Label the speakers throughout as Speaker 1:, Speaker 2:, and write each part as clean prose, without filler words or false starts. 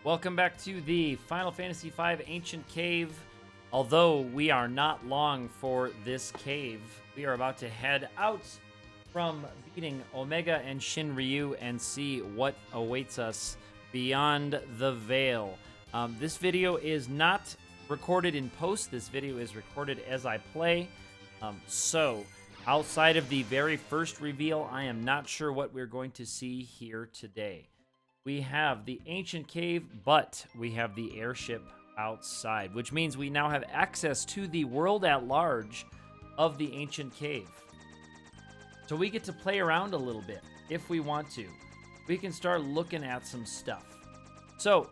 Speaker 1: Welcome back to the Final Fantasy V Ancient Cave. Although we are not long for this cave, we are about to head out from beating Omega and Shinryu and see what awaits us beyond the veil. This video is not recorded in post. This video is recorded as I play. So, outside of the very first reveal, I am not sure what we're going to see here today. We have the ancient cave, but we have the airship outside, which means we now have access to the world at large of the ancient cave. So we get to play around a little bit if we want to. We can start looking at some stuff. So,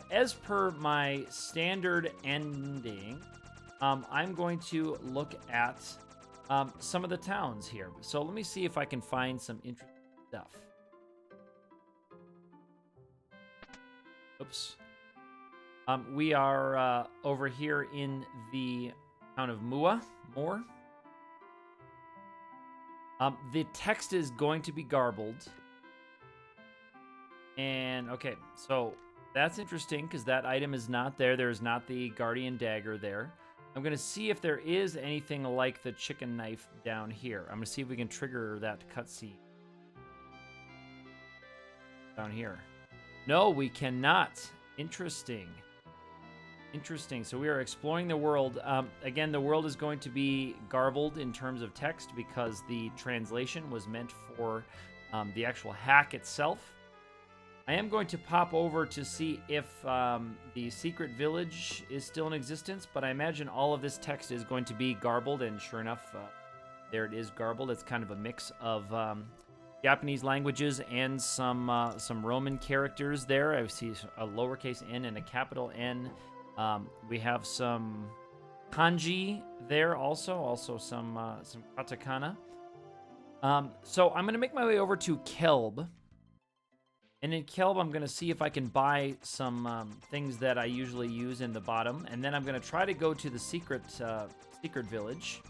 Speaker 1: as per my standard ending, I'm going to look at some of the towns here. So let me see if I can find some interesting stuff. Oops. We are over here in the town of Moore. The text is going to be garbled. And, okay, so that's interesting because that item is not there. There's not the Guardian Dagger there. I'm going to see if there is anything like the chicken knife down here. I'm going to see if we can trigger that cutscene. Down here. No, we cannot. Interesting. So we are exploring the world. Again, the world is going to be garbled in terms of text because the translation was meant for the actual hack itself. I am going to pop over to see if the secret village is still in existence, but I imagine all of this text is going to be garbled, and sure enough, there it is garbled. It's kind of a mix of Japanese languages and some Roman characters there. I see a lowercase n and a capital N. We have some kanji there also some katakana. So I'm going to make my way over to Kelb. And in Kelb, I'm going to see if I can buy some things that I usually use in the bottom. And then I'm going to try to go to the secret village.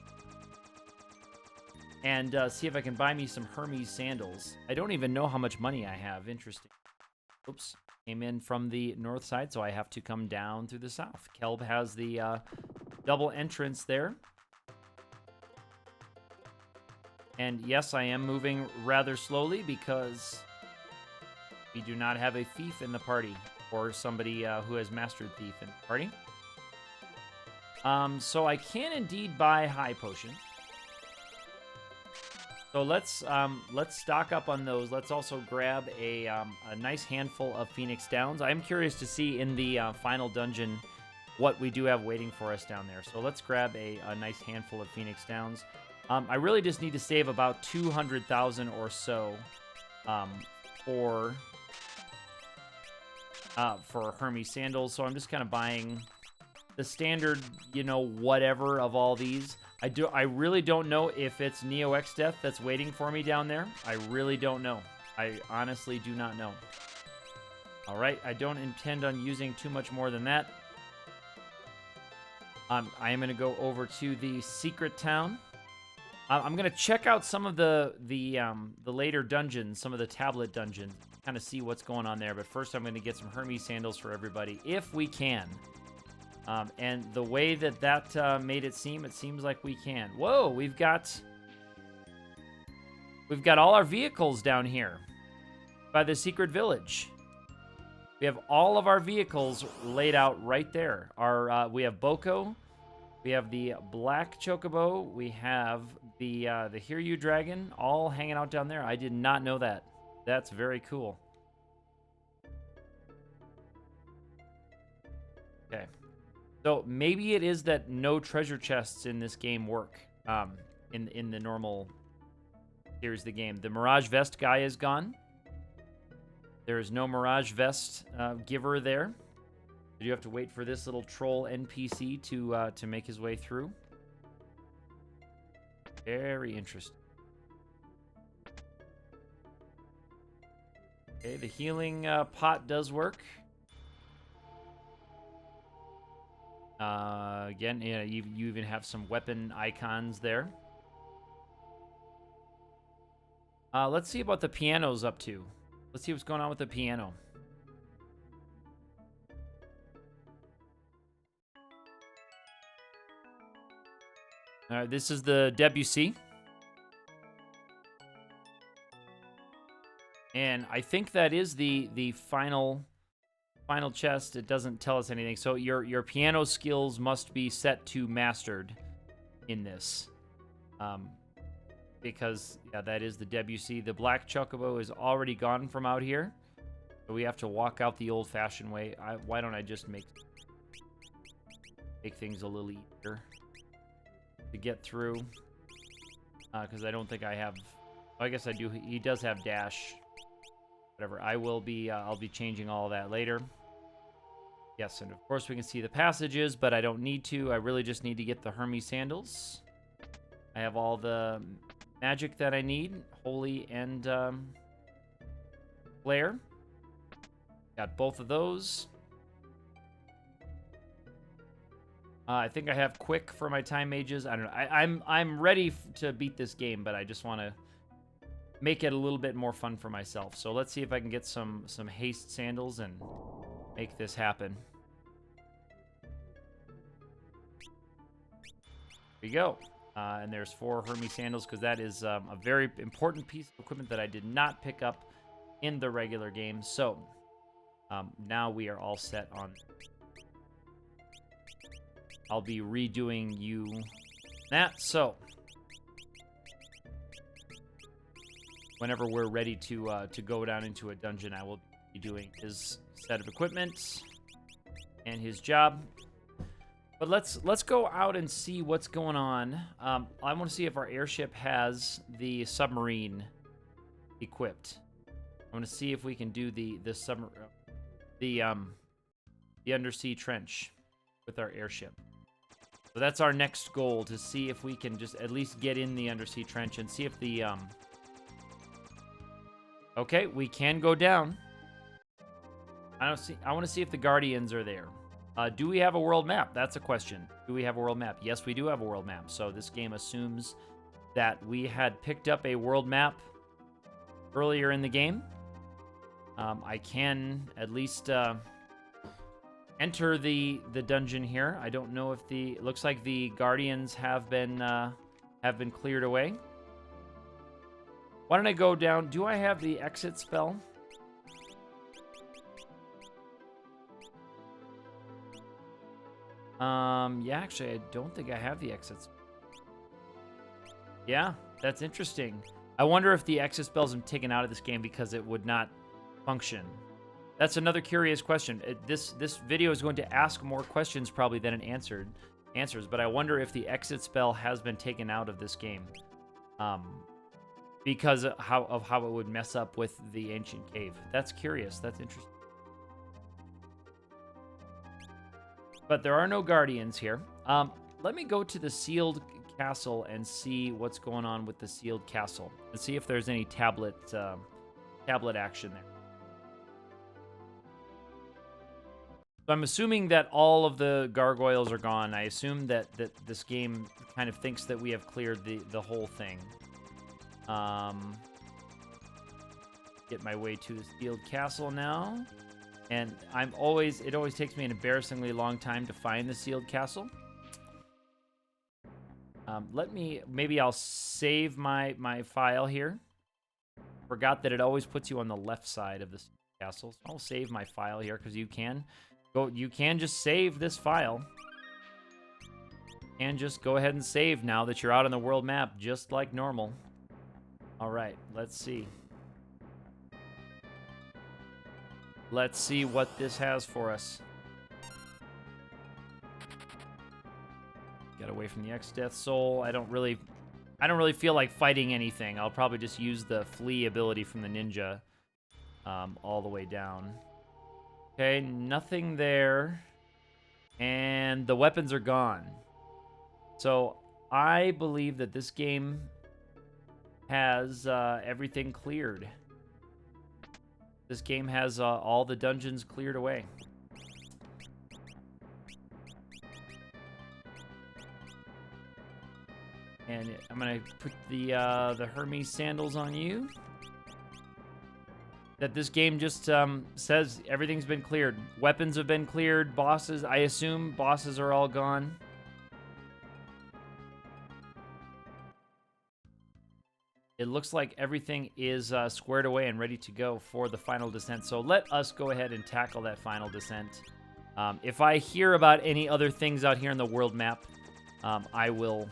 Speaker 1: And see if I can buy me some Hermes sandals. I don't even know how much money I have. Interesting. Oops. Came in from the north side, so I have to come down through the south. Kelb has the double entrance there. And yes, I am moving rather slowly because we do not have a thief in the party. Or somebody who has mastered thief in the party. So I can indeed buy high potion. So let's stock up on those. Let's also grab a nice handful of Phoenix Downs. I'm curious to see in the final dungeon what we do have waiting for us down there. So let's grab a nice handful of Phoenix Downs. I really just need to save about 200,000 or so for Hermes sandals. So I'm just kind of buying the standard, whatever of all these. I really don't know if it's Neo X Death that's waiting for me down there. I really don't know. I honestly do not know. All right, I don't intend on using too much more than that. I am going to go over to the secret town. I'm going to check out some of the later dungeons, some of the tablet dungeons, kind of see what's going on there. But first, I'm going to get some Hermes sandals for everybody, if we can. And the way that made it seems like we can. Whoa, we've got all our vehicles down here by the secret village. We have all of our vehicles laid out right there. We have Boko, we have the Black Chocobo, we have the Hiryu Dragon, all hanging out down there. I did not know that. That's very cool. Okay. So maybe it is that no treasure chests in this game work in the normal series of the game. The Mirage Vest guy is gone. There is no Mirage Vest giver there. You have to wait for this little troll NPC to make his way through. Very interesting. Okay, the healing pot does work. Again, you even have some weapon icons there. Let's see what the piano's up to. Let's see what's going on with the piano. All right, this is the Debussy. And I think that is the final chest. It doesn't tell us anything. So your piano skills must be set to mastered in this. Because, yeah, that is the Debussy. The black chocobo is already gone from out here. So we have to walk out the old-fashioned way. Why don't I just make things a little easier to get through? Because I don't think I have... I guess I do. He does have dash. Whatever. I'll be changing all of that later. Yes, and of course we can see the passages, but I don't need to. I really just need to get the Hermes sandals. I have all the magic that I need. Holy and Flare. Got both of those. I think I have quick for my time mages. I don't know. I'm ready to beat this game, but I just want to make it a little bit more fun for myself. So let's see if I can get some haste sandals and make this happen. There you go. And there's 4 Hermes sandals because that is a very important piece of equipment that I did not pick up in the regular game. So now we are all set on... I'll be redoing you that. So whenever we're ready to go down into a dungeon, I will be doing his set of equipment and his job. But let's go out and see what's going on. I want to see if our airship has the submarine equipped. I want to see if we can do the undersea trench with our airship. So that's our next goal, to see if we can just at least get in the undersea trench and see if the Okay, we can go down. I want to see if the Guardians are there. Do we have a world map? That's a question. Do we have a world map? Yes, we do have a world map. So this game assumes that we had picked up a world map earlier in the game. I can at least enter the dungeon here. I don't know if it looks like the Guardians have been cleared away. Why don't I go down? Do I have the exit spell? Yeah, actually, I don't think I have the exit spell. Yeah, that's interesting. I wonder if the exit spell's been taken out of this game because it would not function. That's another curious question. This video is going to ask more questions probably than it answers, but I wonder if the exit spell has been taken out of this game. Because of how it would mess up with the ancient cave. That's curious. That's interesting. But there are no Guardians here. Let me go to the sealed castle and see what's going on with the sealed castle and see if there's any tablet action there. So I'm assuming that all of the gargoyles are gone. I assume that this game kind of thinks that we have cleared the whole thing. Get my way to the sealed castle now. And it always takes me an embarrassingly long time to find the sealed castle. Maybe I'll save my file here. Forgot that it always puts you on the left side of the castle. So I'll save my file here because you can just save this file. And just go ahead and save now that you're out on the world map, just like normal. All right, let's see. Let's see what this has for us. Get away from the X-Death Soul. I don't really feel like fighting anything. I'll probably just use the flee ability from the ninja all the way down. Okay, nothing there. And the weapons are gone. So I believe that this game has everything cleared. This game has all the dungeons cleared away. And I'm gonna put the Hermes sandals on you. That this game just says everything's been cleared. Weapons have been cleared. Bosses, I assume bosses are all gone. it looks like everything is squared away and ready to go for the final descent. So let us go ahead and tackle that final descent. If I hear about any other things out here in the world map, I will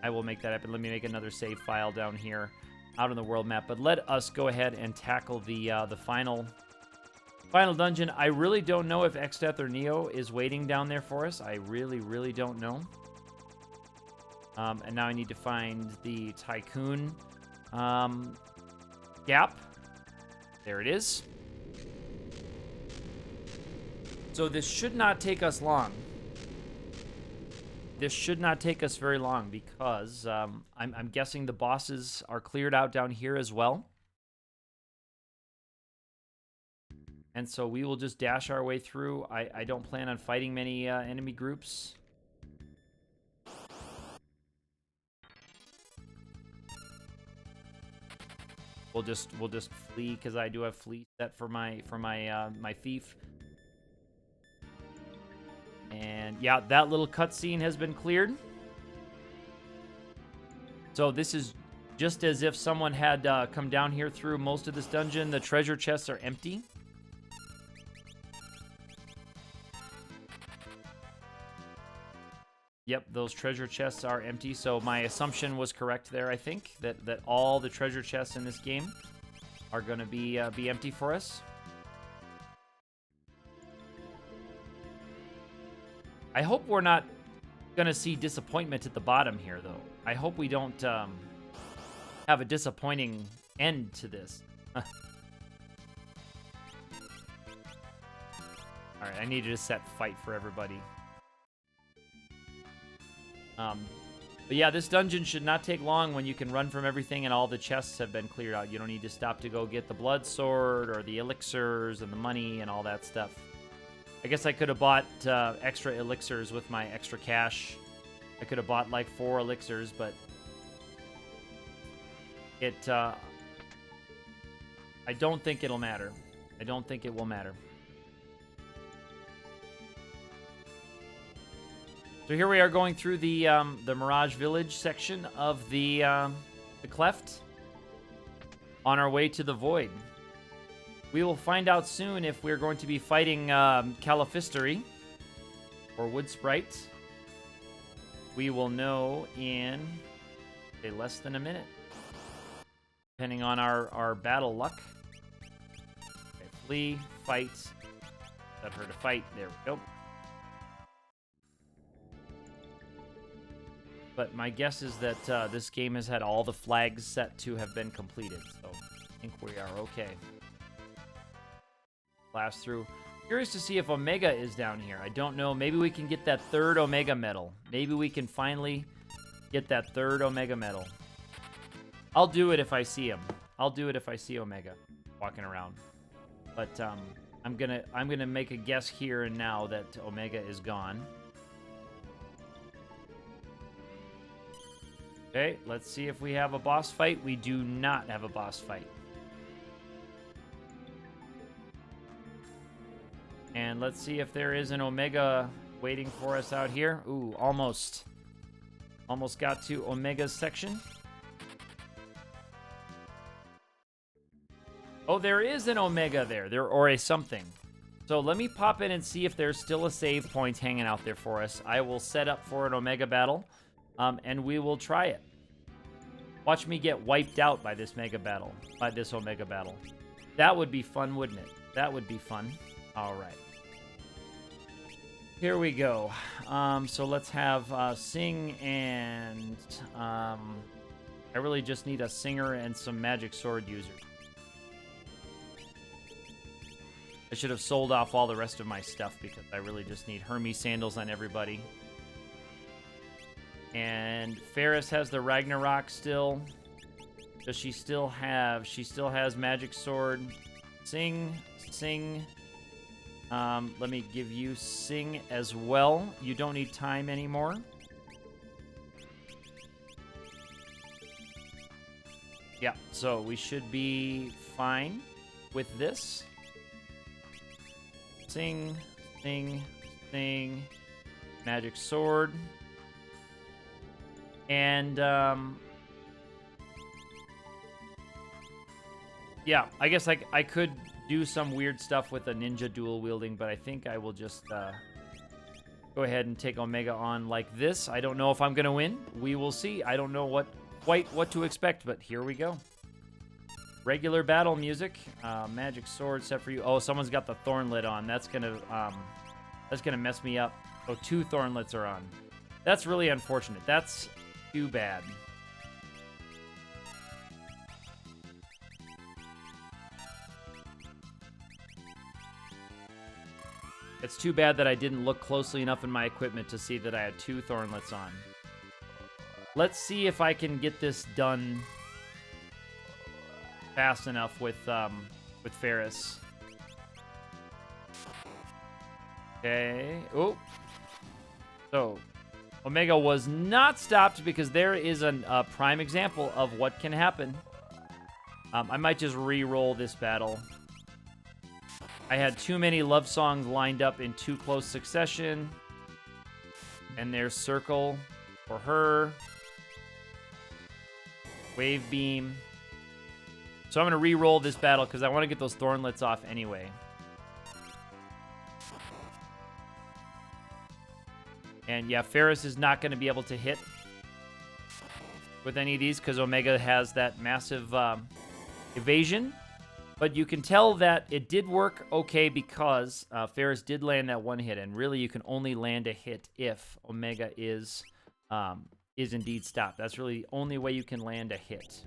Speaker 1: make that happen. Let me make another save file down here out on the world map. But let us go ahead and tackle the final dungeon. I really don't know if Xdeath or Neo is waiting down there for us. I really, really don't know. And now I need to find the Tycoon gap. There it is. So this should not take us long. This should not take us very long because I'm guessing the bosses are cleared out down here as well. And so we will just dash our way through. I don't plan on fighting many enemy groups. We'll just flee because I do have flee set for my thief. And yeah, that little cutscene has been cleared. So this is just as if someone had come down here through most of this dungeon. The treasure chests are empty. Yep, those treasure chests are empty. So my assumption was correct there, I think, that all the treasure chests in this game are going to be empty for us. I hope we're not going to see disappointment at the bottom here, though. I hope we don't have a disappointing end to this. All right, I needed to set fight for everybody. But yeah, this dungeon should not take long when you can run from everything and all the chests have been cleared out. You don't need to stop to go get the blood sword or the elixirs and the money and all that stuff. I guess I could have bought extra elixirs with my extra cash. I could have bought like 4 elixirs, but I don't think it'll matter. I don't think it will matter. So here we are going through the Mirage Village section of the Cleft on our way to the Void. We will find out soon if we're going to be fighting Califistery or Wood Sprite. We will know in less than a minute, depending on our battle luck. Okay, flee, fight. Set her to fight. There we go. But my guess is that this game has had all the flags set to have been completed, so I think we are okay. Blast through. Curious to see if Omega is down here. I don't know. Maybe we can get that 3rd Omega medal. Maybe we can finally get that 3rd Omega medal. I'll do it if I see him. I'll do it if I see Omega walking around. But I'm gonna make a guess here and now that Omega is gone. Okay, let's see if we have a boss fight. We do not have a boss fight. And let's see if there is an Omega waiting for us out here. Ooh, almost. Almost got to Omega's section. Oh, there is an Omega there, or a something. So let me pop in and see if there's still a save point hanging out there for us. I will set up for an Omega battle, and we will try it. Watch me get wiped out by this Omega battle. That would be fun, wouldn't it? That would be fun. All right. Here we go. So let's have Sing and... I really just need a Singer and some Magic Sword users. I should have sold off all the rest of my stuff because I really just need Hermes sandals on everybody. And Ferris has the Ragnarok still. Does she still have... She still has Magic Sword. Sing. Let me give you Sing as well. You don't need time anymore. Yeah, so we should be fine with this. Sing. Magic Sword. And Yeah, I guess I could do some weird stuff with a ninja dual wielding, but I think I will just go ahead and take Omega on like this. I don't know if I'm going to win. We will see. I don't know quite what to expect, but here we go. Regular battle music. Magic sword set for you. Oh, someone's got the Thornlet on. That's gonna mess me up. Oh, 2 Thornlets are on. That's really unfortunate. That's too bad. It's too bad that I didn't look closely enough in my equipment to see that I had 2 Thornlets on. Let's see if I can get this done fast enough with Ferris. Okay. Oh. So, Omega was not stopped because there is a prime example of what can happen. I might just re-roll this battle. I had too many love songs lined up in too close succession. And there's Circle for her. Wave Beam. So I'm going to re-roll this battle because I want to get those Thornlets off anyway. And yeah, Ferris is not going to be able to hit with any of these because Omega has that massive evasion. But you can tell that it did work okay because Ferris did land that 1 hit. And really, you can only land a hit if Omega is indeed stopped. That's really the only way you can land a hit.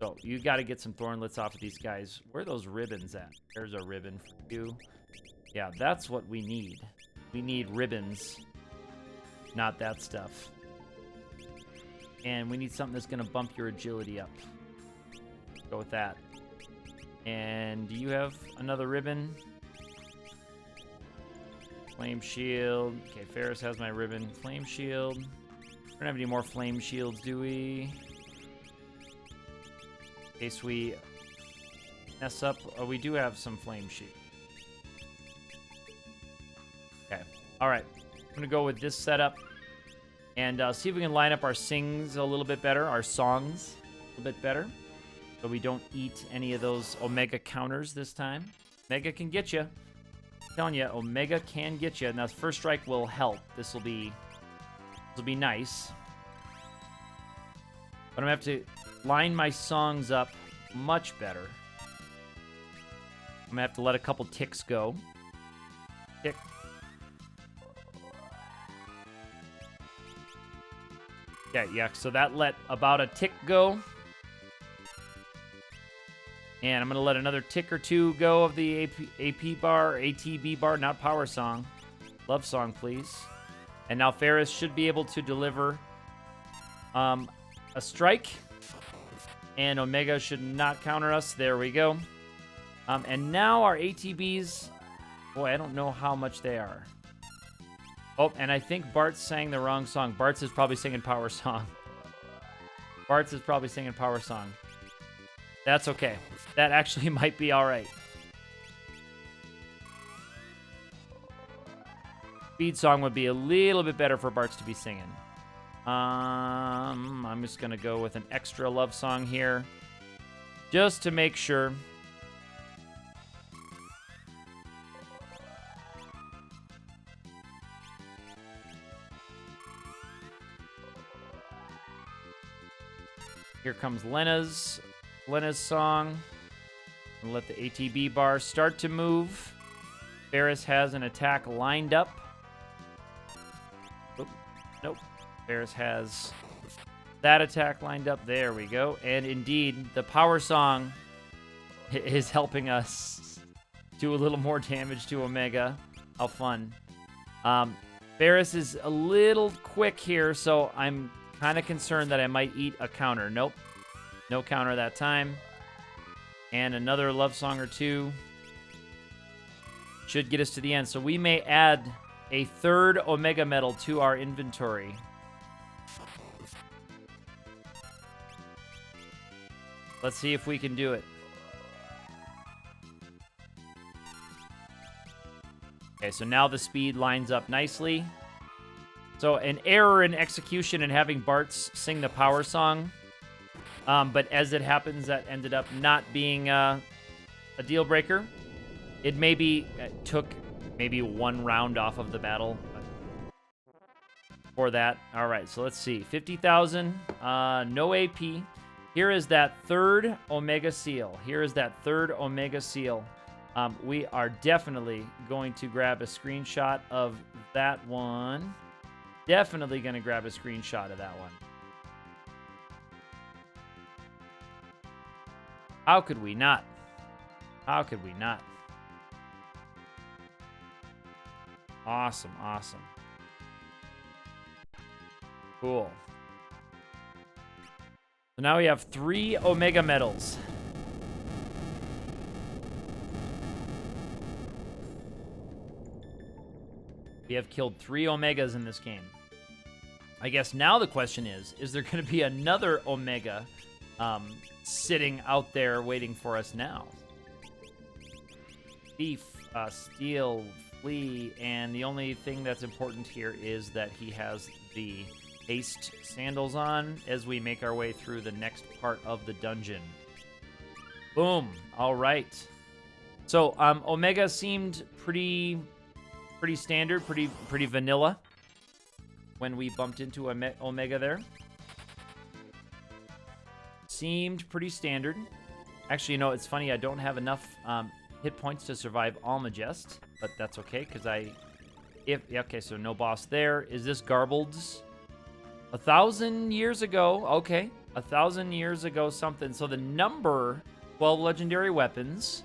Speaker 1: So you got to get some Thornlets off of these guys. Where are those ribbons at? There's a ribbon for you. Yeah, that's what we need. We need ribbons, not that stuff. And we need something that's going to bump your agility up. Go with that. And do you have another ribbon? Flame Shield. Okay, Ferris has my ribbon. Flame Shield. We don't have any more Flame Shields, do we? In case we mess up. Oh, we do have some Flame Shield. Okay. All right. I'm going to go with this setup. And see if we can line up our sings a little bit better. Our songs a little bit better. So we don't eat any of those Omega counters this time. Omega can get you. I'm telling you, Omega can get you. Now, First Strike will help. This will be nice. But I'm going to have to line my songs up much better. I'm going to have to let a couple ticks go. Tick. Yeah, so that let about a tick go. And I'm going to let another tick or 2 go of the AP bar, ATB bar, not power song. Love song, please. And now Ferris should be able to deliver a strike. And Omega should not counter us. There we go. And now our ATBs, boy, I don't know how much they are. Oh, and I think Bart's sang the wrong song. Bart's is probably singing power song. Bart's is probably singing power song. That's okay. That actually might be all right. Speed song would be a little bit better for Bart's to be singing. I'm just going to go with an extra love song here. Just to make sure. Here comes Lena's song. And let the ATB bar start to move. Ferris has an attack lined up. Oop, nope. Ferris has that attack lined up. There we go. And indeed, the power song is helping us do a little more damage to Omega. How fun. Ferris is a little quick here, so I'm kind of concerned that I might eat a counter. Nope. No counter that time. And another love song or 2 should get us to the end. So we may add a 3rd Omega medal to our inventory. Let's see if we can do it. Okay, so now the speed lines up nicely. So an error in execution and having Bart's sing the power song But as it happens, that ended up not being a deal breaker. It maybe took maybe one round off of the battle for that. All right, so let's see. 50,000, no AP. Here is that third Omega Seal. Here is that third Omega Seal. We are definitely going to grab a screenshot of that one. Definitely going to grab a screenshot of that one. How could we not? How could we not? Awesome, awesome. Cool. So now we have 3 Omega medals. We have killed 3 Omegas in this game. I guess now the question is there going to be another Omega sitting out there waiting for us now? Thief, steal, flee, and the only thing that's important here is that he has the haste sandals on as we make our way through the next part of the dungeon. Boom. All right. So Omega seemed pretty standard, pretty vanilla when we bumped into Omega there. Seemed pretty standard. Actually, you know, it's funny. I don't have enough hit points to survive Almagest, but that's okay because okay, so no boss there. Is this Garbled's? 1,000 years ago. Okay, 1,000 years ago something. So the number 12 legendary weapons.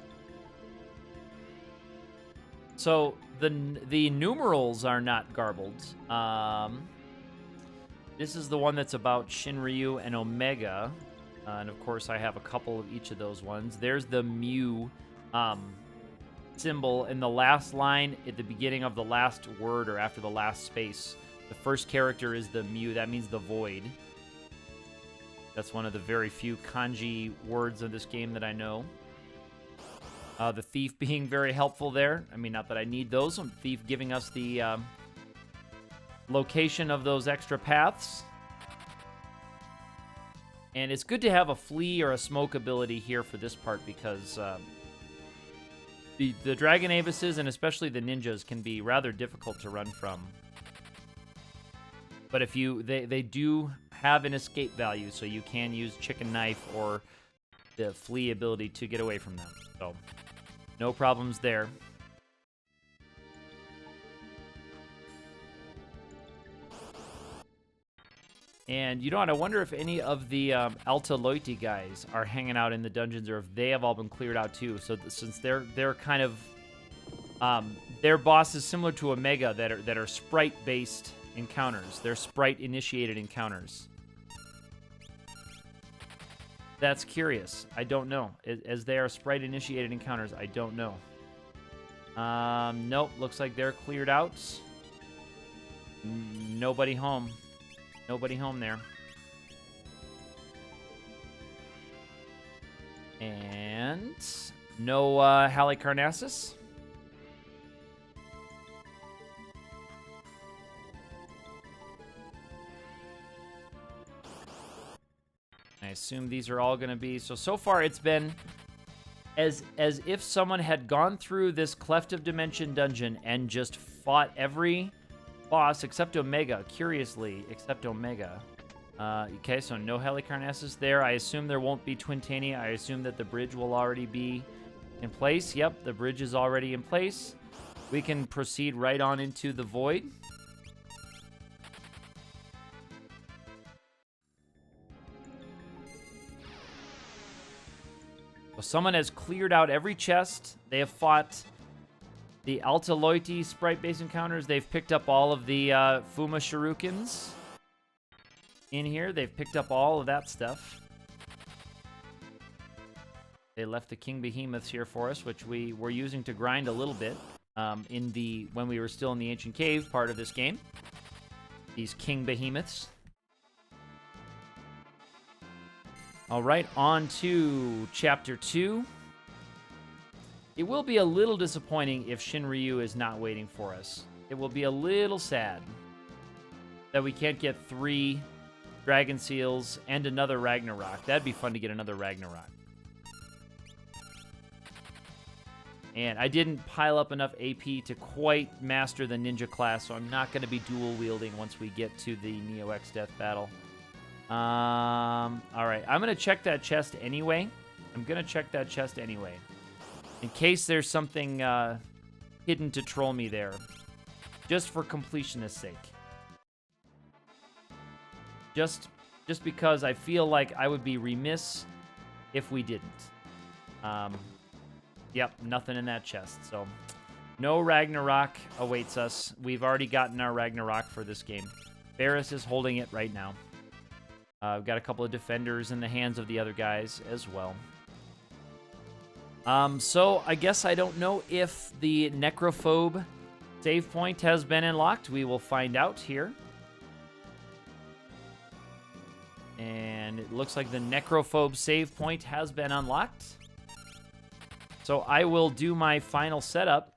Speaker 1: So the numerals are not garbled. This is the one that's about Shinryu and Omega. And of course, I have a couple of each of those ones. There's the Mu symbol in the last line at the beginning of the last word or after the last space. The first character is the Mu. That means the void. That's one of the very few kanji words of this game that I know. The thief being very helpful there. I mean, not that I need those. The thief giving us the location of those extra paths. And it's good to have a flee or a smoke ability here for this part because the Dragon Avises and especially the ninjas can be rather difficult to run from. But if they do have an escape value, so you can use Chicken Knife or the flee ability to get away from them. So no problems there. And you know what? I wonder if any of the Alta Loiti guys are hanging out in the dungeons, or if they have all been cleared out too. So since they're kind of their boss is similar to Omega that are sprite-based encounters. They're sprite-initiated encounters. That's curious. I don't know. As they are sprite-initiated encounters, I don't know. Nope. Looks like they're cleared out. Nobody home. Nobody home there. And no Halicarnassus. I assume these are all going to be... So far it's been as if someone had gone through this Cleft of Dimension dungeon and just fought every boss except Omega, curiously, except Omega. Okay, so no Halicarnassus there. I assume there won't be Twintania. I assume that the bridge will already be in place. Yep, the bridge is already in place. We can proceed right on into the Void. So someone has cleared out every chest. They have fought the Alta Loiti sprite-based encounters. They've picked up all of the Fuma Shurikens in here. They've picked up all of that stuff. They left the King Behemoths here for us, which we were using to grind a little bit when we were still in the Ancient Cave part of this game. These King Behemoths. All right, on to Chapter 2. It will be a little disappointing if Shinryu is not waiting for us. It will be a little sad that we can't get 3 Dragon Seals, and another Ragnarok. That'd be fun to get another Ragnarok. And I didn't pile up enough AP to quite master the ninja class, so I'm not going to be dual wielding once we get to the Neo X Death battle. All right, I'm going to check that chest anyway. In case there's something hidden to troll me there. Just for completionist's sake. Just because I feel like I would be remiss if we didn't. Yep, nothing in that chest. So, no Ragnarok awaits us. We've already gotten our Ragnarok for this game. Varus is holding it right now. We've got a couple of defenders in the hands of the other guys as well. So, I guess I don't know if the Necrophobe save point has been unlocked. We will find out here. And it looks like the Necrophobe save point has been unlocked. So I will do my final setup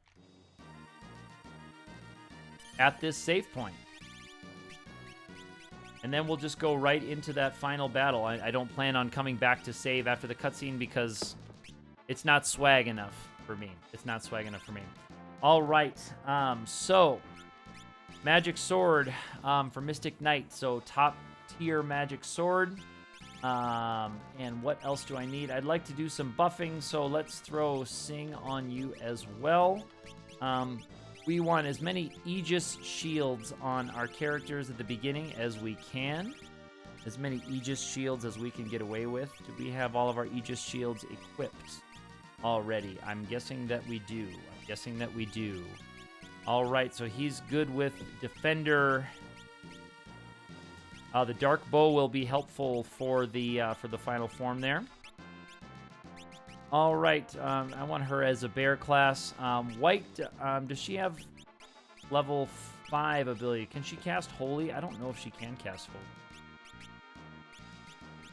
Speaker 1: at this save point. And then we'll just go right into that final battle. I don't plan on coming back to save after the cutscene because it's not swag enough for me. All right, so Magic Sword for Mystic Knight. So top tier Magic Sword. And what else do I need? I'd like to do some buffing, so let's throw Sing on you as well. We want as many Aegis shields on our characters at the beginning as we can. As many Aegis shields as we can get away with. Do we have all of our Aegis shields equipped already? I'm guessing that we do. All right, so he's good with Defender. The Dark Bow will be helpful for the final form there. All right, I want her as a bear class. White, does she have level 5 ability? Can she cast Holy? I don't know if she can cast Holy.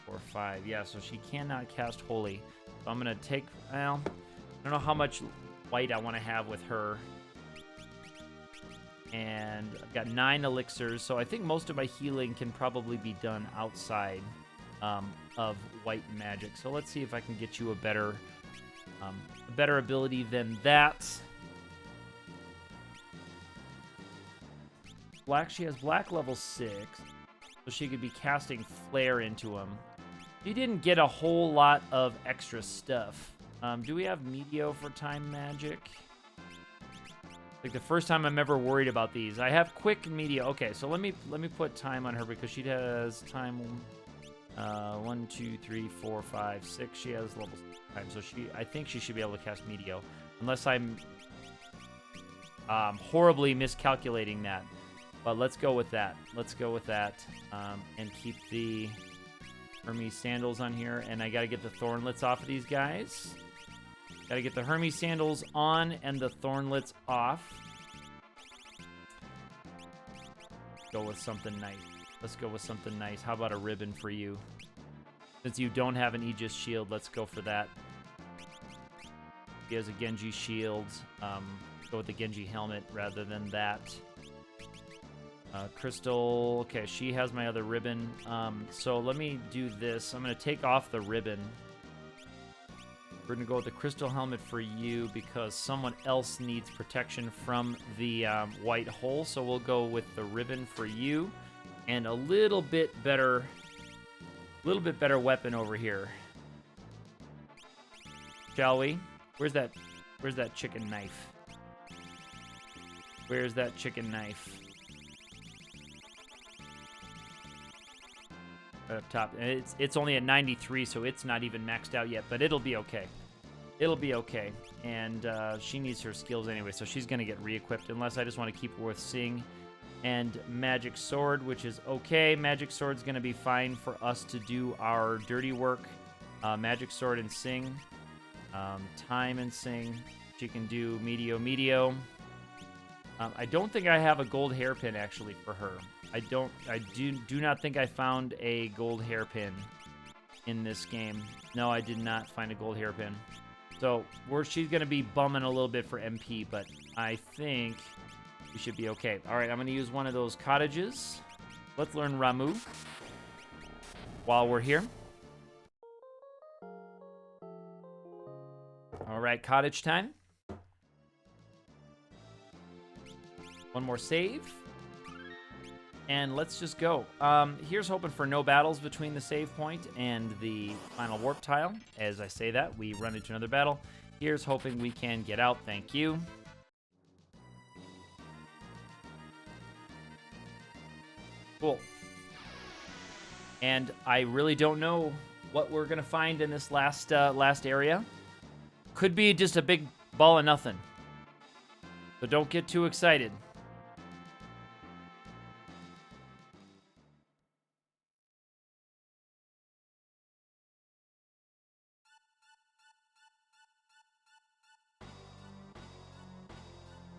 Speaker 1: 4 or 5, yeah, so she cannot cast Holy. So I'm going to take, well, I don't know how much white I want to have with her. And I've got 9 elixirs, so I think most of my healing can probably be done outside of white magic. So let's see if I can get you a better ability than that. Black, she has black level 6, so she could be casting Flare into him. She didn't get a whole lot of extra stuff. Do we have Meteo for time magic? Like the first time I'm ever worried about these. I have quick and media. Okay, so let me put time on her because she has time 1, 2, 3, 4, 5, 6. She has level 6 time. So I think she should be able to cast Meteo. Unless I'm horribly miscalculating that. But let's go with that. And keep the Hermes sandals on here. And I gotta get the Thornlets off of these guys. Gotta get the Hermes sandals on and the Thornlets off. Go with something nice. Let's go with something nice. How about a ribbon for you? Since you don't have an Aegis shield, let's go for that. He has a Genji shield. Go with the Genji helmet rather than that. Crystal. Okay, she has my other ribbon. So let me do this. I'm going to take off the ribbon. We're going to go with the crystal helmet for you because someone else needs protection from the white hole. So we'll go with the ribbon for you and a little bit better weapon over here. Shall we? Where's that chicken knife? Where's that chicken knife? Right up top. It's only at 93, so it's not even maxed out yet, but it'll be okay. And she needs her skills anyway, so she's going to get re-equipped unless I just want to keep her with Sing and Magic Sword, which is okay. Magic Sword's going to be fine for us to do our dirty work. Magic Sword and Sing. Time and Sing. She can do Meteo. I don't think I have a gold hairpin actually for her. I do not think I found a gold hairpin in this game. No, I did not find a gold hairpin. So she's going to be bumming a little bit for MP, but I think we should be okay. All right, I'm going to use one of those cottages. Let's learn Ramu. while we're here. All right, cottage time. One more save. And let's just go. Here's hoping for no battles between the save point and the final warp tile. As I say that, we run into another battle. Here's hoping we can get out. Thank you. Cool. And I really don't know what we're gonna find in this last area. Could be just a big ball of nothing. So don't get too excited.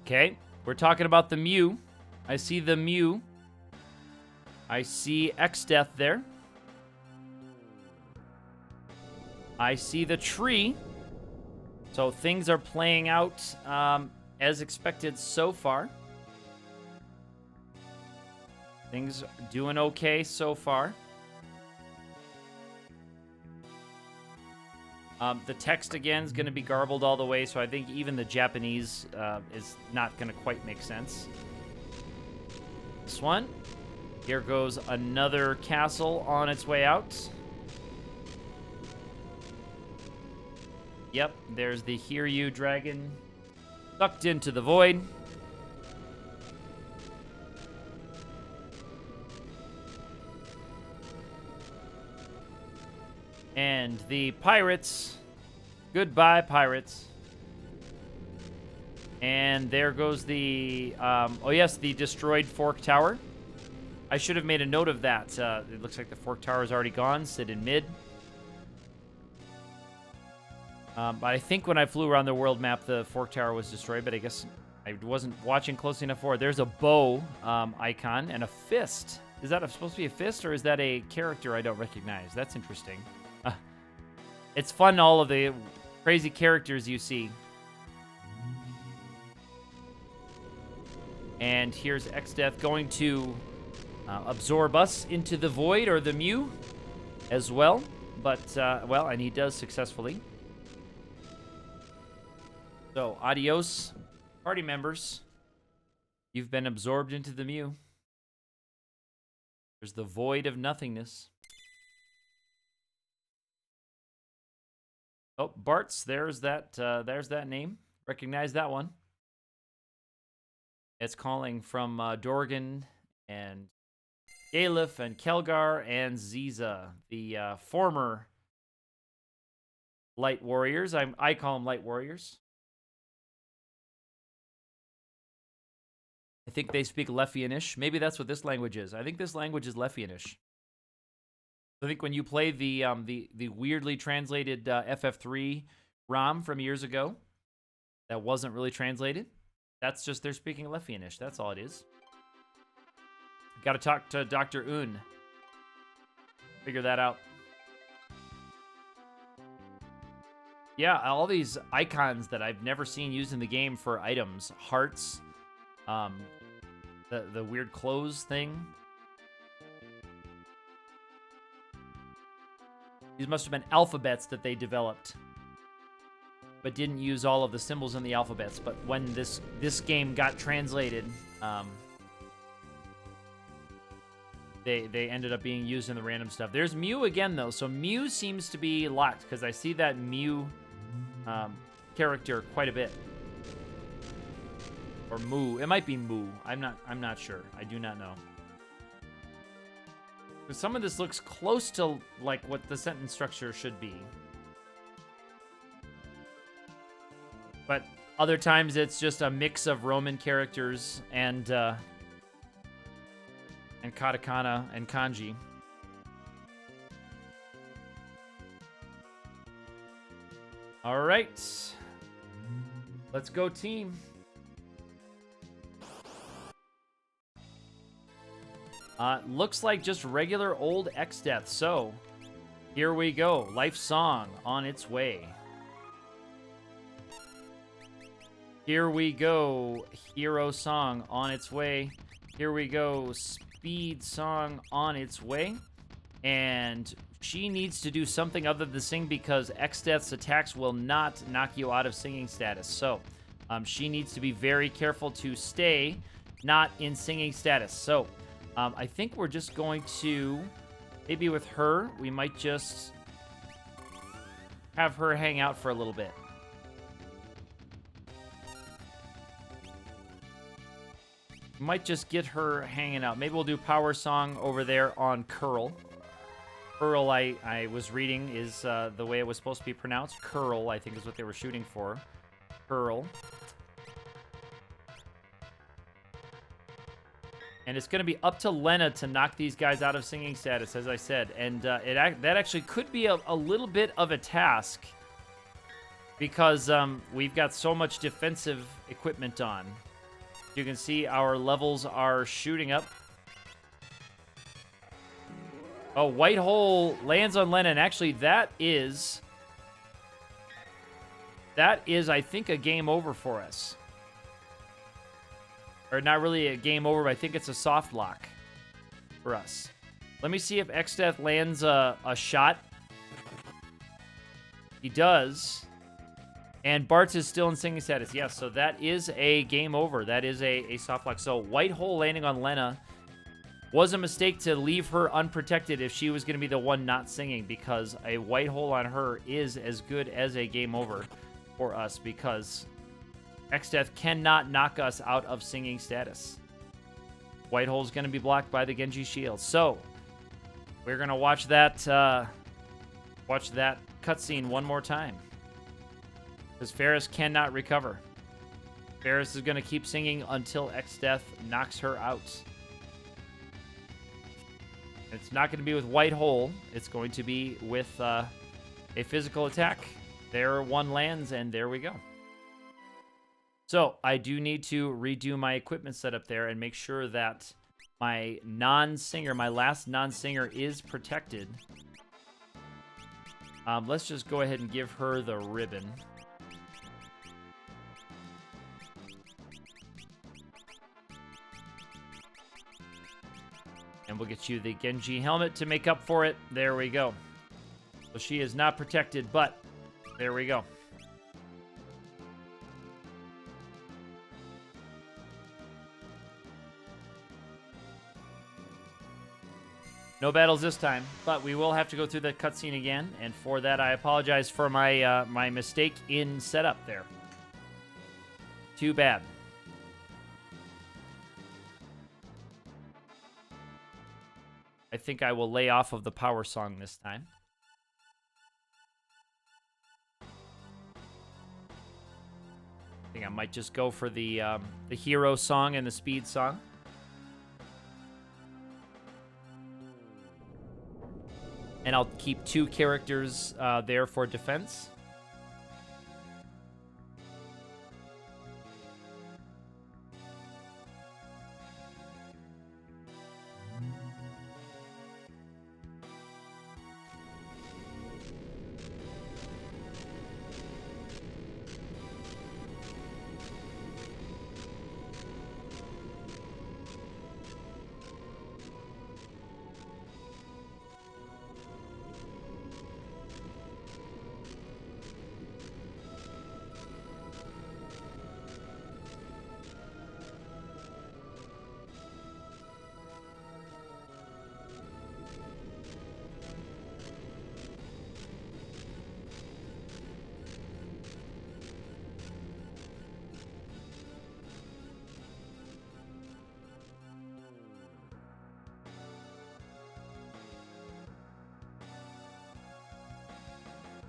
Speaker 1: Okay, we're talking about the Mew. I see the Mew. I see X-Death there. I see the tree. So things are playing out as expected so far. Things doing okay so far. The text, again, is going to be garbled all the way, so I think even the Japanese is not going to quite make sense. This one. Here goes another castle on its way out. Yep, there's the Hiryu dragon sucked into the void. And the pirates. Goodbye, pirates. And there goes the, oh yes, the destroyed Fork Tower. I should have made a note of that. It looks like the Fork Tower is already gone. Sit in mid. But I think when I flew around the world map, the Fork Tower was destroyed, but I guess I wasn't watching closely enough for it. There's a bow icon and a fist. Is that supposed to be a fist, or is that a character I don't recognize? That's interesting. It's fun, all of the crazy characters you see. And here's X-Death going to absorb us into the void, or the Mew, as well. But, well, and he does successfully. So, adios, party members. You've been absorbed into the Mew. There's the void of nothingness. Oh, Bart's, there's that name. Recognize that one. It's calling from Dorgan and Galef and Kelgar and Ziza, the former Light Warriors. I call them Light Warriors. I think they speak Lefianish. Maybe that's what this language is. I think this language is Lefianish. I think when you play the weirdly translated FF3 ROM from years ago, that wasn't really translated. That's just they're speaking Lefianish. That's all it is. Got to talk to Dr. Un. Figure that out. Yeah, all these icons that I've never seen used in the game for items, hearts, the weird clothes thing. These must have been alphabets that they developed, but didn't use all of the symbols in the alphabets. But when this game got translated, they ended up being used in the random stuff. There's Mew again, though. So Mew seems to be locked, because I see that Mew character quite a bit. Or Moo. It might be Moo. I'm not sure. I do not know. Because some of this looks close to like what the sentence structure should be. But other times it's just a mix of Roman characters and katakana and kanji. All right. Let's go, team. Looks like just regular old X-Death. So, here we go. Life Song on its way. Here we go. Hero Song on its way. Here we go. Speed Song on its way. And she needs to do something other than sing because X-Death's attacks will not knock you out of singing status. So she needs to be very careful to stay not in singing status. So I think we're just going to, maybe with her, we might just have her hang out for a little bit. Might just get her hanging out. Maybe we'll do Power Song over there on Curl. Curl, I was reading, is the way it was supposed to be pronounced. Curl, I think, is what they were shooting for. Curl. And it's going to be up to Lena to knock these guys out of singing status, as I said. And that actually could be a little bit of a task because we've got so much defensive equipment on. You can see our levels are shooting up. Oh, White Hole lands on Lena. And actually, that is, I think, a game over for us. Or not really a game over, but I think it's a soft lock for us. Let me see if X-Death lands a shot. He does. And Bartz is still in singing status. Yes, so that is a game over. That is a soft lock. So White Hole landing on Lena was a mistake to leave her unprotected if she was going to be the one not singing, because a White Hole on her is as good as a game over for us because X-Death cannot knock us out of singing status. White Hole's going to be blocked by the Genji shield. So we're going to watch that cutscene one more time. Because Ferris cannot recover. Ferris is going to keep singing until X-Death knocks her out. It's not going to be with White Hole. It's going to be with a physical attack. There one lands, and there we go. So I do need to redo my equipment setup there and make sure that my non-singer, my last non-singer, is protected. Let's just go ahead and give her the ribbon. And we'll get you the Genji helmet to make up for it. There we go. So she is not protected, but there we go. No battles this time, but we will have to go through the cutscene again, and for that I apologize for my my mistake in setup there. Too bad. I think I will lay off of the power song this time. I think I might just go for the hero song and the speed song. And I'll keep 2 characters there for defense.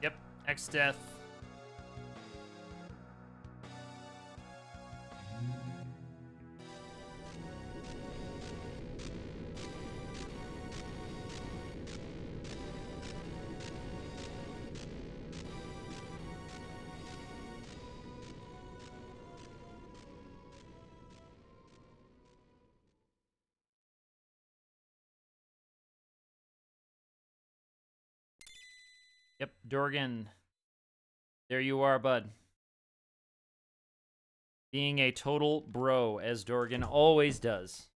Speaker 1: Yep, X-Death. Yep, Dorgan. There you are, bud. Being a total bro, as Dorgan always does.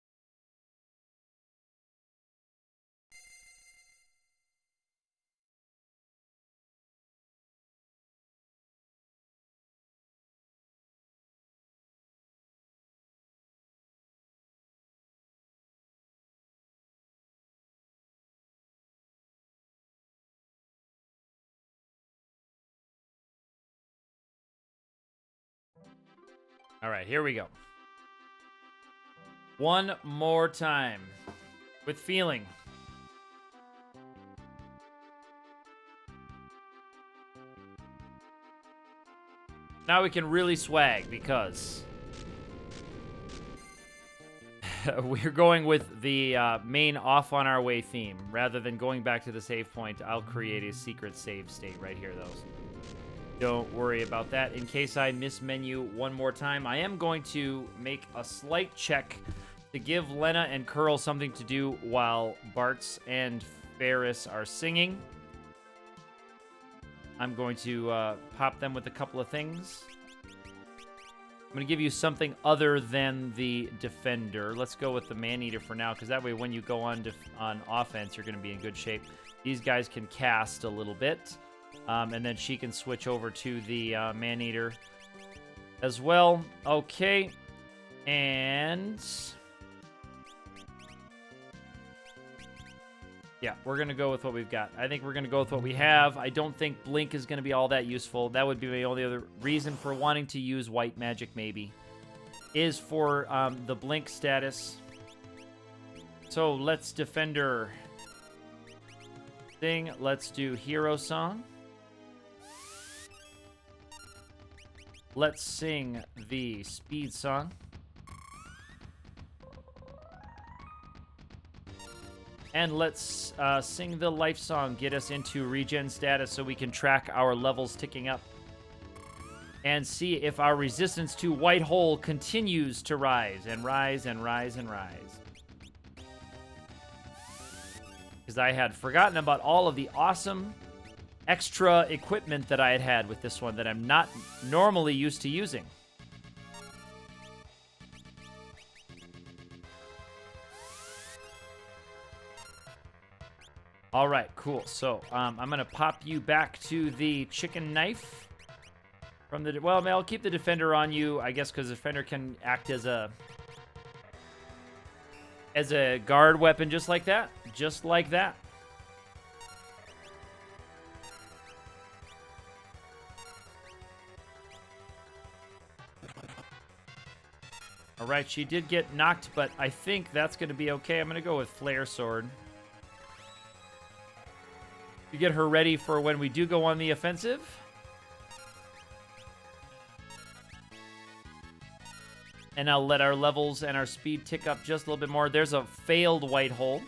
Speaker 1: All right, here we go. One more time. With feeling. Now we can really swag because we're going with the main off on our way theme. Rather than going back to the save point, I'll create a secret save state right here, though. Don't worry about that. In case I miss menu one more time, I am going to make a slight check to give Lena and Curl something to do while Bartz and Ferris are singing. I'm going to pop them with a couple of things. I'm going to give you something other than the Defender. Let's go with the Man-Eater for now, because that way when you go on offense, you're going to be in good shape. These guys can cast a little bit. And then she can switch over to the Man-Eater as well. Okay. And yeah, we're going to go with what we've got. I think we're going to go with what we have. I don't think Blink is going to be all that useful. That would be the only other reason for wanting to use White Magic, maybe, is for the Blink status. So let's Defender thing. Let's do Hero Song. Let's sing the Speed Song. And let's sing the Life Song, get us into regen status so we can track our levels ticking up. And see if our resistance to White Hole continues to rise and rise and rise and rise. Because I had forgotten about all of the awesome extra equipment that I had with this one that I'm not normally used to using. All right, cool. So I'm going to pop you back to the chicken knife. From the well, I'll keep the Defender on you, I guess, because the Defender can act as a guard weapon just like that. Just like that. All right, she did get knocked, but I think that's going to be okay. I'm going to go with Flare Sword. To get her ready for when we do go on the offensive. And I'll let our levels and our speed tick up just a little bit more. There's a failed White Hole.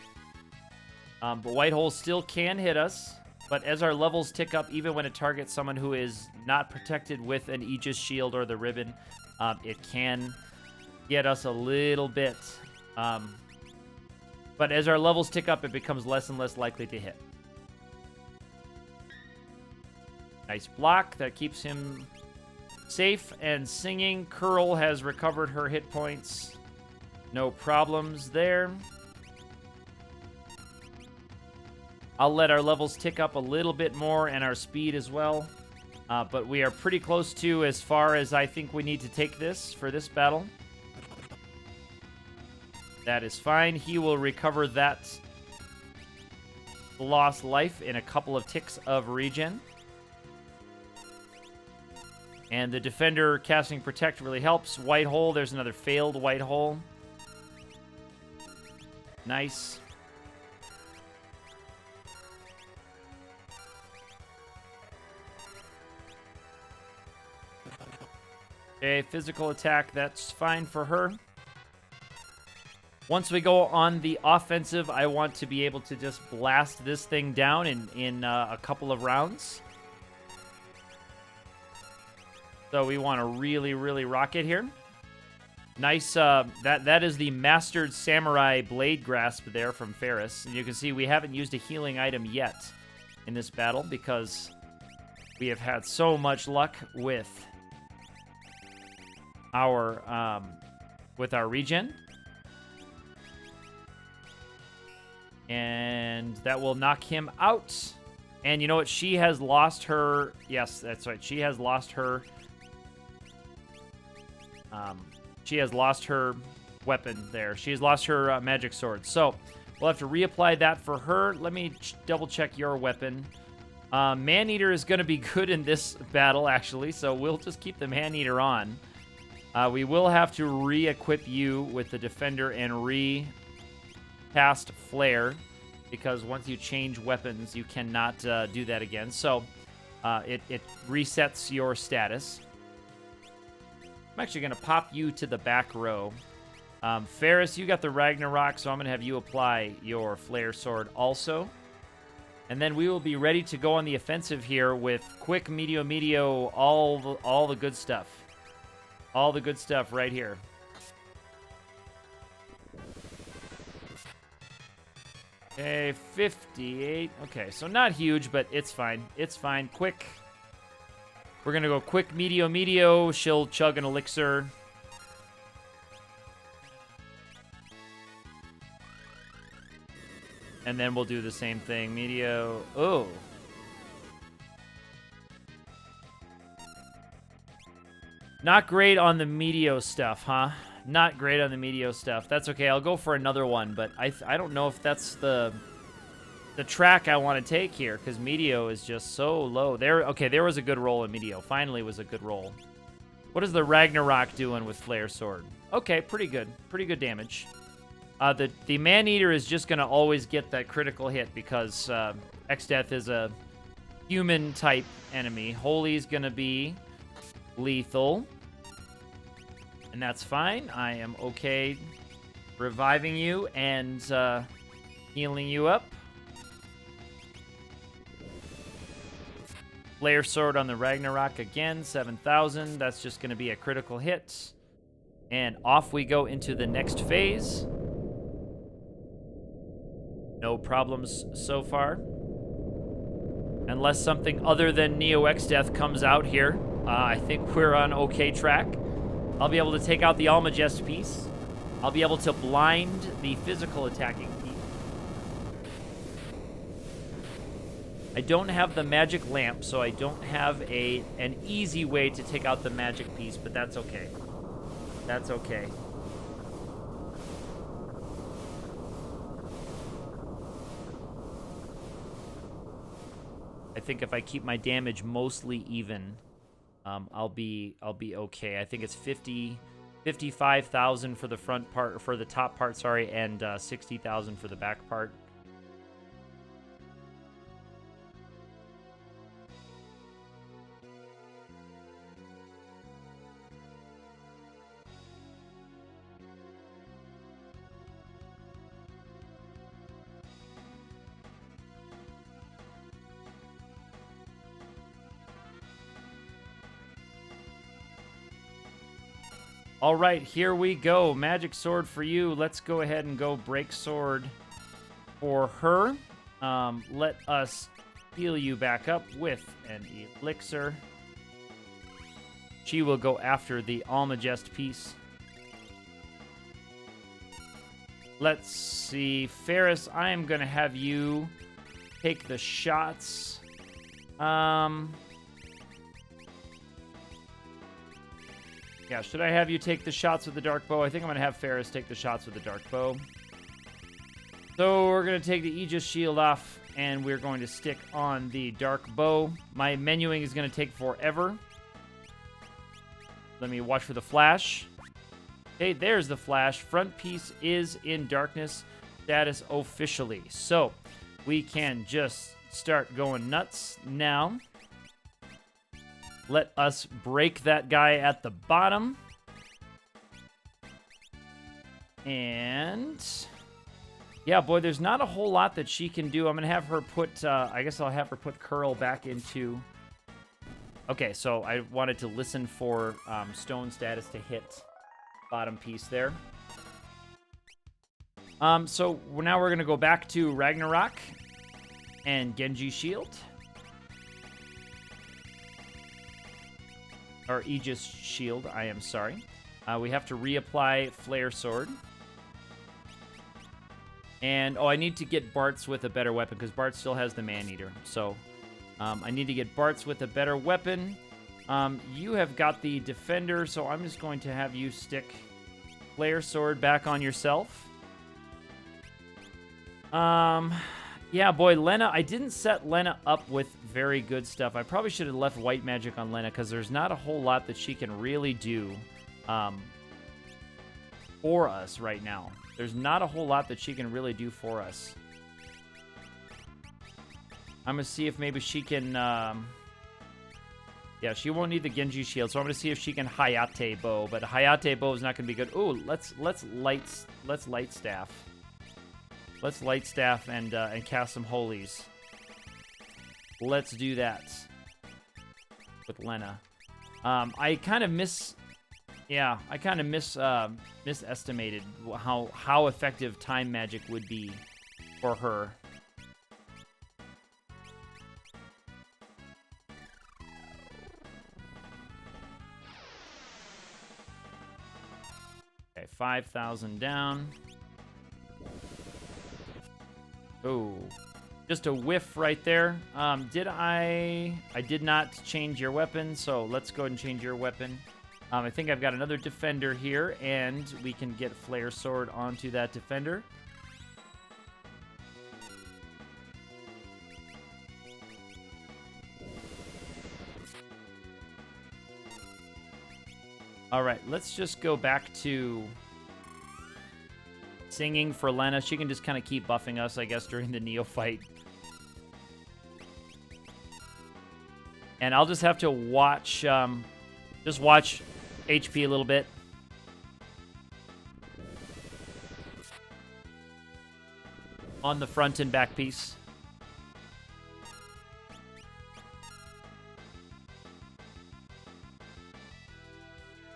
Speaker 1: But White Hole still can hit us. But as our levels tick up, even when it targets someone who is not protected with an Aegis Shield or the Ribbon, it can get us a little bit. But as our levels tick up, it becomes less and less likely to hit. Nice block. That keeps him safe and singing. Curl has recovered her hit points. No problems there. I'll let our levels tick up a little bit more and our speed as well. But we are pretty close to as far as I think we need to take this for this battle. That is fine. He will recover that lost life in a couple of ticks of regen. And the Defender casting Protect really helps. White Hole, there's another failed White Hole. Nice. Okay, physical attack, that's fine for her. Once we go on the offensive, I want to be able to just blast this thing down in a couple of rounds. So we want to really, really rock it here. Nice. That is the Mastered Samurai Blade Grasp there from Ferris. And you can see we haven't used a healing item yet in this battle because we have had so much luck with our regen. And that will knock him out. And you know what? She has lost her... Yes, that's right. She has lost her... she has lost her weapon there. She has lost her magic sword. So we'll have to reapply that for her. Let me double check your weapon. Man-Eater is going to be good in this battle, actually. So we'll just keep the Man-Eater on. We will have to re-equip you with the Defender and recast Flare, because once you change weapons, you cannot do that again. So it resets your status. I'm actually going to pop you to the back row. Ferris, you got the Ragnarok, so I'm going to have you apply your Flare Sword also. And then we will be ready to go on the offensive here with quick, medio, all the good stuff. All the good stuff right here. Okay, 58. Okay, so not huge, but it's fine. It's fine. Quick. We're going to go quick, medio. She'll chug an elixir. And then we'll do the same thing. Medio. Oh. Not great on the medio stuff, huh? Not great on the medio stuff. That's okay. I'll go for another one, but I don't know if that's the track I want to take here, because medio is just so low. There was a good roll in medio. Finally was a good roll. What is the Ragnarok doing with Flare Sword? Okay, pretty good. Pretty good damage. The Man-Eater is just going to always get that critical hit because X-Death is a human-type enemy. Holy's going to be lethal. And that's fine. I am okay reviving you and healing you up. Flare Sword on the Ragnarok again, 7,000. That's just going to be a critical hit. And off we go into the next phase. No problems so far. Unless something other than Neo X-Death comes out here. I think we're on okay track. I'll be able to take out the Almagest piece. I'll be able to blind the physical attacking piece. I don't have the magic lamp, so I don't have an easy way to take out the magic piece, but that's okay. That's okay. I think if I keep my damage mostly even, I'll be okay. I think it's 55,000 for the front part, for the top part, sorry, and 60,000 for the back part. All right, here we go. Magic Sword for you. Let's go ahead and go Break Sword for her. Let us heal you back up with an elixir. She will go after the Almagest piece. Let's see. Ferris, I am going to have you take the shots. Yeah, should I have you take the shots with the dark bow? I think I'm going to have Ferris take the shots with the dark bow. So we're going to take the Aegis shield off, and we're going to stick on the dark bow. My menuing is going to take forever. Let me watch for the flash. Okay, there's the flash. Front piece is in darkness status officially. So we can just start going nuts now. Let us break that guy at the bottom. And yeah, boy, there's not a whole lot that she can do. I'm going to have her put, I guess I'll have her put Curl back into. Okay, so I wanted to listen for stone status to hit bottom piece there. So now we're going to go back to Ragnarok and Genji Shield. Or Aegis Shield, I am sorry. We have to reapply Flare Sword. And, I need to get Bart's with a better weapon, because Bart still has the Man-Eater. So, I need to get Bart's with a better weapon. You have got the Defender, so I'm just going to have you stick Flare Sword back on yourself. Yeah, boy, Lena, I didn't set Lena up with very good stuff. I probably should have left White Magic on Lena, because there's not a whole lot that she can really do for us right now. There's not a whole lot that she can really do for us. I'm going to see if maybe she can... yeah, she won't need the Genji shield, so I'm going to see if she can Hayate bow. But Hayate bow is not going to be good. Ooh, let's light staff. Let's light staff and cast some holies. Let's do that with Lena. I kind of misestimated how effective time magic would be for her. Okay, 5,000 down. Oh, just a whiff right there. I did not change your weapon, so let's go ahead and change your weapon. I think I've got another defender here, and we can get Flare Sword onto that defender. All right, let's just go back to singing for Lena. She can just kind of keep buffing us, I guess, during the Neophyte. And I'll just have to watch, just watch HP a little bit. On the front and back piece.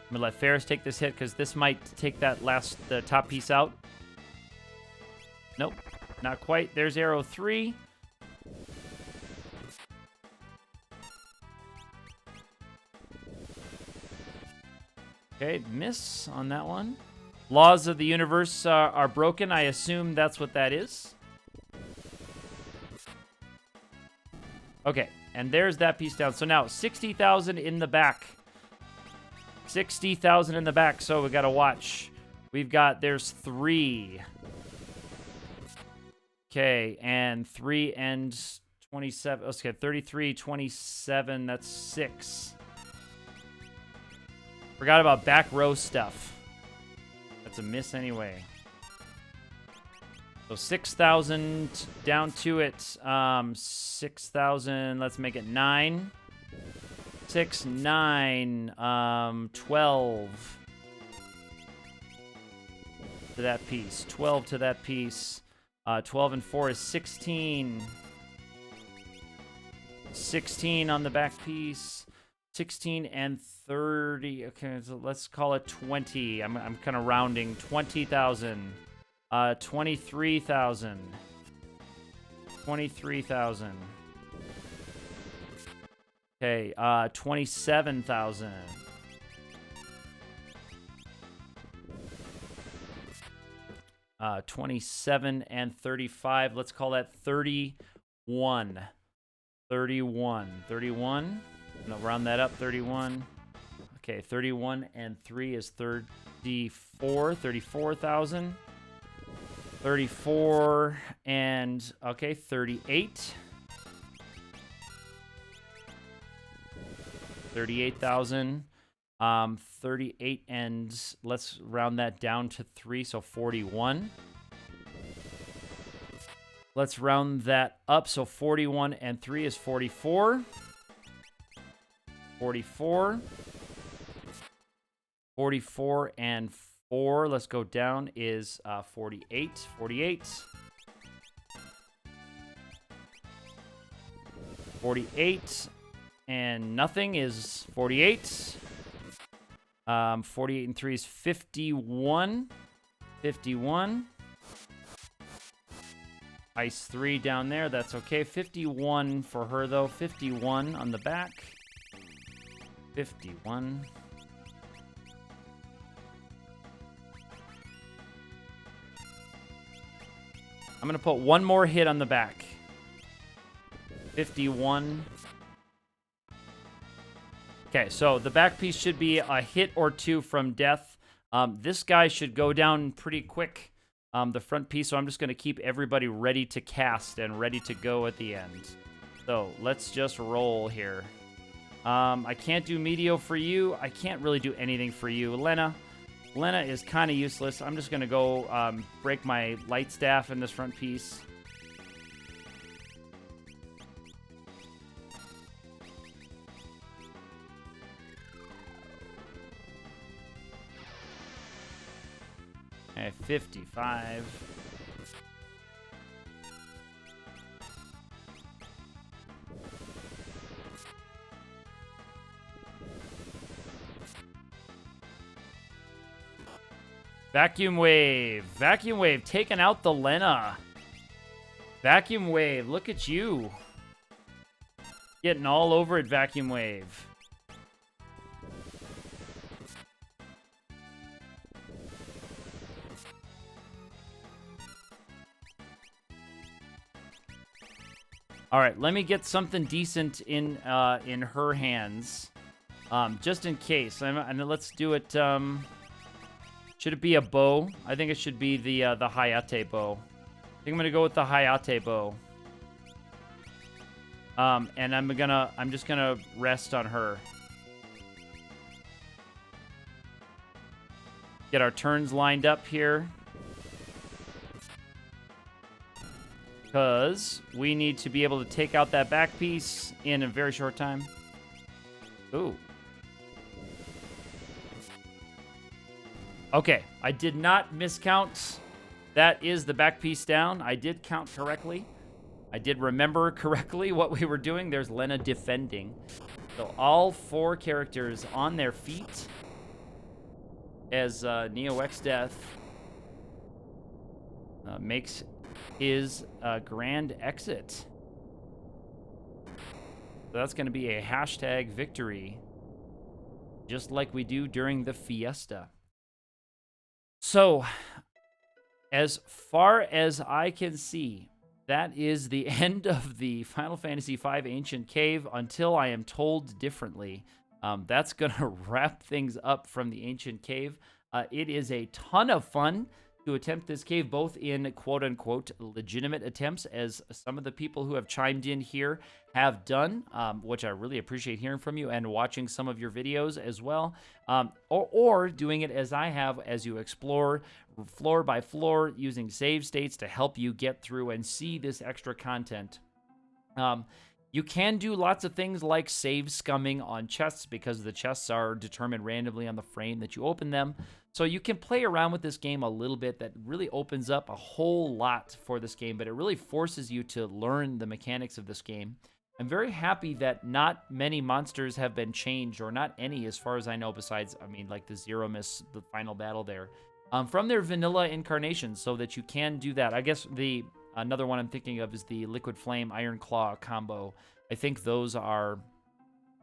Speaker 1: I'm gonna let Ferris take this hit because this might take the top piece out. Nope, not quite. There's arrow 3. Okay, miss on that one. Laws of the universe are broken. I assume that's what that is. Okay, and there's that piece down. So now 60,000 in the back. 60,000 in the back, so we got to watch. There's 3. Okay, and 3 and 27. Okay, 33, 27, that's 6. Forgot about back row stuff. That's a miss anyway. So 6,000 down to it. 6,000, let's make it 9. 6, 9, 12 to that piece. 12 to that piece. 12 and 4 is 16. 16 on the back piece. 16 and 30. Okay, so let's call it 20. I'm kind of rounding. 20,000. 23,000. 23,000. Okay, 27,000. Uh, 27 and 35. Let's call that 31. 31. 31. No, round that up. 31. Okay, 31 and 3 is 34. 34,000. 34 and, okay, 38. 38,000. 38 and let's round that down to 3, so 41. Let's round that up, so 41 and 3 is 44. 44. 44 and 4, let's go down, is 48. 48. 48 and nothing is 48. 48 and 3 is 51. 51. Ice 3 down there, that's okay. 51 for her, though. 51 on the back. 51. I'm going to put one more hit on the back. 51. Okay, so the back piece should be a hit or 2 from death. This guy should go down pretty quick, the front piece, so I'm just going to keep everybody ready to cast and ready to go at the end. So let's just roll here. I can't do Meteo for you. I can't really do anything for you. Lena is kind of useless. I'm just going to go break my light staff in this front piece. Okay, 55. Vacuum Wave. Vacuum Wave taking out the Lena. Vacuum Wave, look at you. Getting all over it, Vacuum Wave. All right, let me get something decent in her hands, just in case. And let's do it. Should it be a bow? I think it should be the Hayate bow. I think I'm gonna go with the Hayate bow. And I'm just gonna rest on her. Get our turns lined up here. Because we need to be able to take out that back piece in a very short time. Ooh. Okay, I did not miscount. That is the back piece down. I did count correctly. I did remember correctly what we were doing. There's Lena defending. So all 4 characters on their feet as Neo X Death makes his grand exit. So that's going to be a hashtag victory, just like we do during the fiesta. So, as far as I can see, that is the end of the Final Fantasy V Ancient Cave until I am told differently. That's going to wrap things up from the Ancient Cave. It is a ton of fun to attempt this cave, both in quote-unquote legitimate attempts, as some of the people who have chimed in here have done, which I really appreciate hearing from you, and watching some of your videos as well, or doing it as I have, as you explore floor by floor, using save states to help you get through and see this extra content. You can do lots of things like save scumming on chests, because the chests are determined randomly on the frame that you open them. So you can play around with this game a little bit. That really opens up a whole lot for this game, but it really forces you to learn the mechanics of this game. I'm very happy that not many monsters have been changed, or not any as far as I know, besides, I mean, like the Zero Miss, the final battle there, from their vanilla incarnations, so that you can do that. I guess another one I'm thinking of is the Liquid Flame Iron Claw combo. I think those are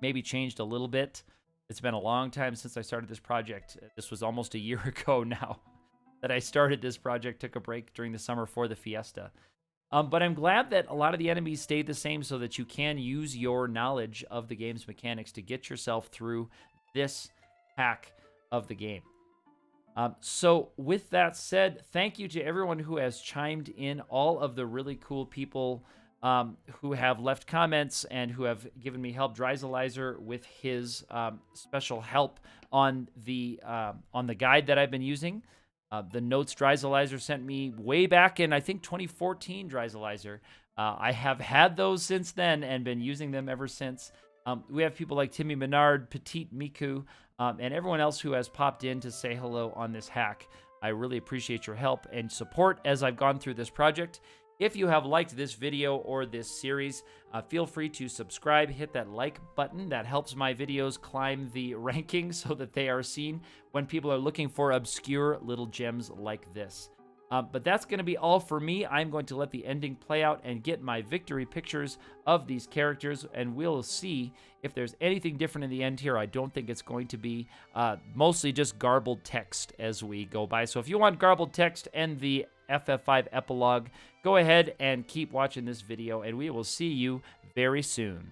Speaker 1: maybe changed a little bit. It's been a long time since I started this project. This was almost a year ago now that I started this project. Took a break during the summer for the fiesta. But I'm glad that a lot of the enemies stayed the same, so that you can use your knowledge of the game's mechanics to get yourself through this hack of the game. So with that said, thank you to everyone who has chimed in, all of the really cool people who have left comments and who have given me help. Dryzalizer with his special help on the guide that I've been using. The notes Dryzalizer sent me way back in, I think, 2014, Dryzalizer. I have had those since then and been using them ever since. We have people like Timmy Menard, Petite Miku, and everyone else who has popped in to say hello on this hack. I really appreciate your help and support as I've gone through this project. If you have liked this video or this series, feel free to subscribe, hit that like button. That helps my videos climb the rankings so that they are seen when people are looking for obscure little gems like this. But that's going to be all for me. I'm going to let the ending play out and get my victory pictures of these characters, and we'll see if there's anything different in the end here. I don't think it's going to be mostly just garbled text as we go by. So if you want garbled text and the FF5 epilogue, go ahead and keep watching this video, and we will see you very soon.